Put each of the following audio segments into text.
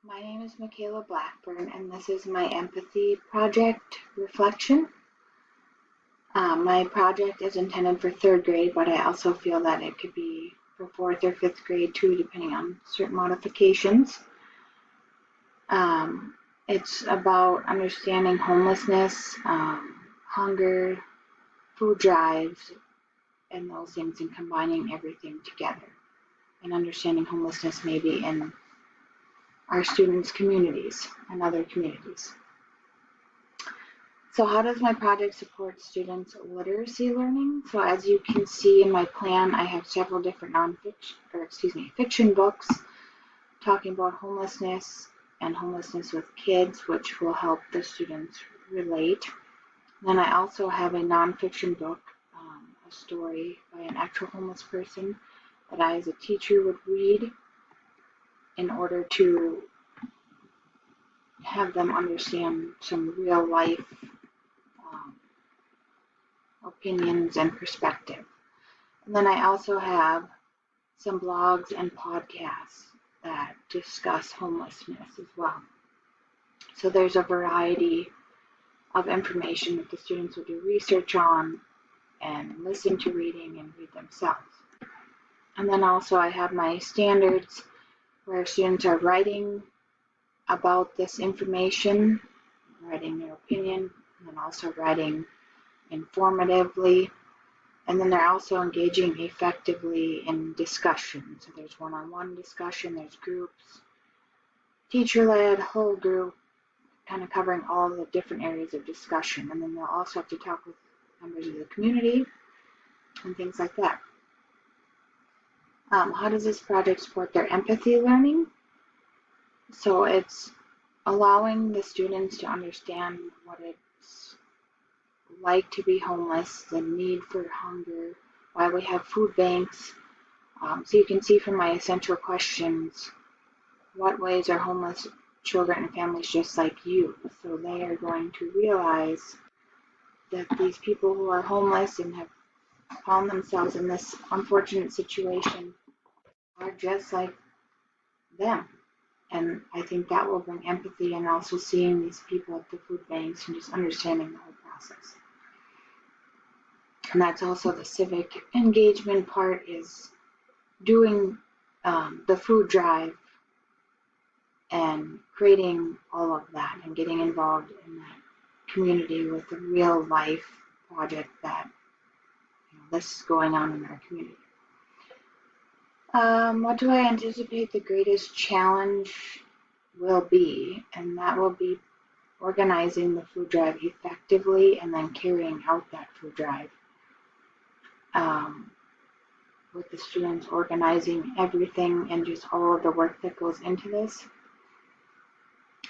My name is Michaela Blackburn, and this is my empathy project reflection. My project is intended for third grade, but I also feel that it could be for fourth or fifth grade too, depending on certain modifications. It's about understanding homelessness, hunger, food drives, and those things, and combining everything together, and understanding homelessness maybe in our students' communities and other communities. So how does my project support students' literacy learning? So as you can see in my plan, I have several different fiction books talking about homelessness and homelessness with kids, which will help the students relate. Then I also have a nonfiction book, a story by an actual homeless person that I as a teacher would read in order to have them understand some real life opinions and perspective. And then I also have some blogs and podcasts that discuss homelessness as well. So there's a variety of information that the students will do research on and listen to reading and read themselves. And then also I have my standards where students are writing about this information, writing their opinion, and then also writing informatively. And then they're also engaging effectively in discussion. So there's one-on-one discussion, there's groups, teacher-led, whole group, kind of covering all the different areas of discussion. And then they'll also have to talk with members of the community and things like that. How does this project support their empathy learning? So it's allowing the students to understand what it's like to be homeless, the need for hunger, why we have food banks. So you can see from my essential questions, what ways are homeless children and families just like you? So they are going to realize that these people who are homeless and have found themselves in this unfortunate situation are just like them. And I think that will bring empathy, and also seeing these people at the food banks and just understanding the whole process. And that's also the civic engagement part, is doing the food drive and creating all of that and getting involved in that community with a real life project that this is going on in our community. What do I anticipate the greatest challenge will be? And that will be organizing the food drive effectively and then carrying out that food drive. With the students organizing everything and just all of the work that goes into this.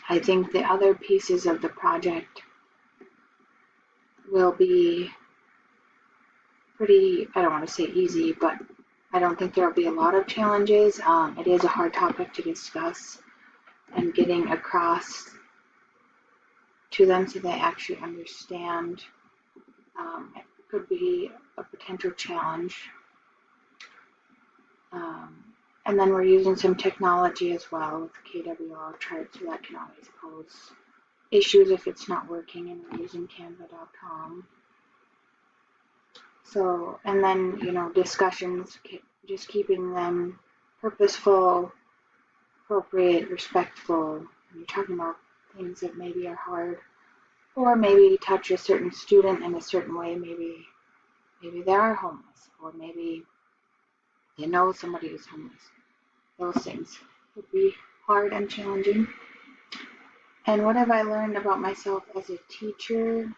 I think the other pieces of the project will be pretty, I don't want to say easy, but I don't think there will be a lot of challenges. It is a hard topic to discuss, and getting across to them so they actually understand it could be a potential challenge. And then we're using some technology as well with KWL charts, so that can always pose issues if it's not working, and we're using canva.com. So, and then, discussions, just keeping them purposeful, appropriate, respectful. When you're talking about things that maybe are hard, or maybe touch a certain student in a certain way, maybe they are homeless, or maybe they know somebody who's homeless. Those things would be hard and challenging. And what have I learned about myself as a teacher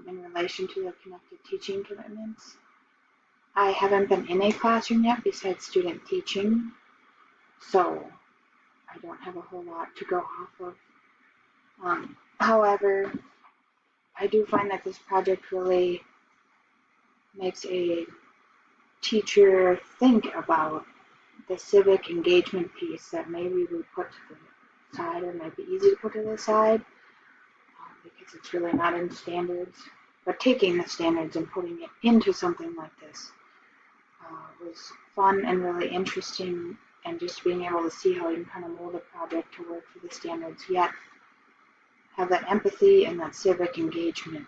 in relation to the connected teaching commitments? I haven't been in a classroom yet besides student teaching, so I don't have a whole lot to go off of. However, I do find that this project really makes a teacher think about the civic engagement piece that maybe we put to the side, or might be easy to put to the side because it's really not in standards. But taking the standards and putting it into something like this was fun and really interesting and just being able to see how you can kind of mold a project to work for the standards, yet have that empathy and that civic engagement.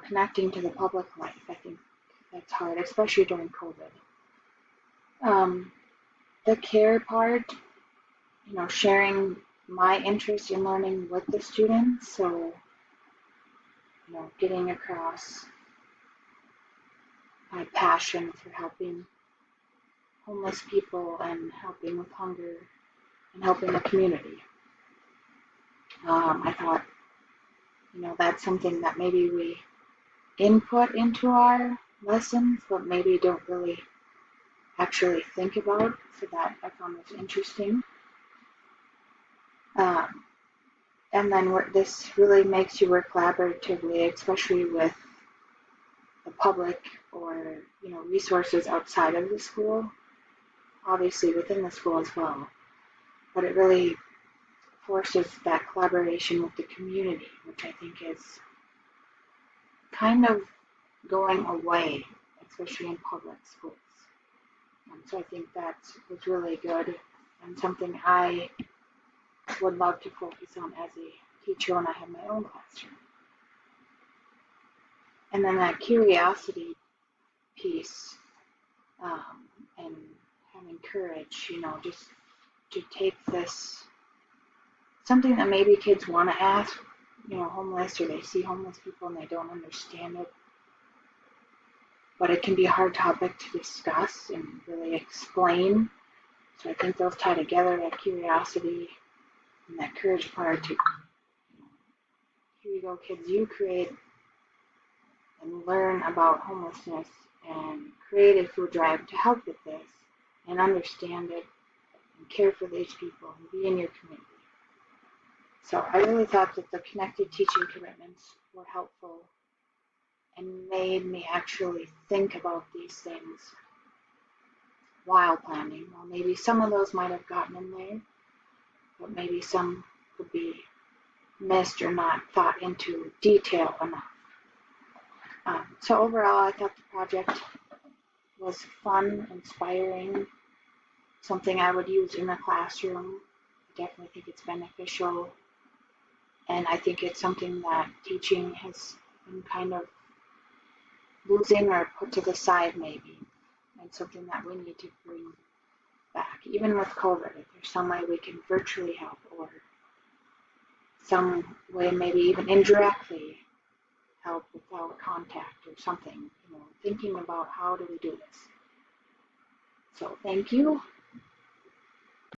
Connecting to the public life, I think that's hard, especially during COVID. The care part, sharing my interest in learning with the students, so, getting across my passion for helping homeless people and helping with hunger and helping the community. I thought, that's something that maybe we input into our lessons, but maybe don't really actually think about. So that I found was interesting. And then this really makes you work collaboratively, especially with the public or resources outside of the school, obviously within the school as well. But it really forces that collaboration with the community, which I think is kind of going away, especially in public schools. So I think that was really good and something I would love to focus on as a teacher when I have my own classroom. And then that curiosity piece, and having courage, just to take this, something that maybe kids want to ask, homeless, or they see homeless people and they don't understand it, but it can be a hard topic to discuss and really explain. So I think those tie together, that curiosity and that courage part to, here you go, kids, you create and learn about homelessness and create a food drive to help with this and understand it and care for these people and be in your community. So I really thought that the connected teaching commitments were helpful and made me actually think about these things while planning. Well, maybe some of those might have gotten in there, but maybe some could be missed or not thought into detail enough. So overall, I thought the project was fun, inspiring, something I would use in the classroom. I definitely think it's beneficial, and I think it's something that teaching has been kind of losing or put to the side maybe, and something that we need to bring back. Even with COVID, if there's some way we can virtually help, or some way maybe even indirectly help without contact or something, thinking about how do we do this. So thank you.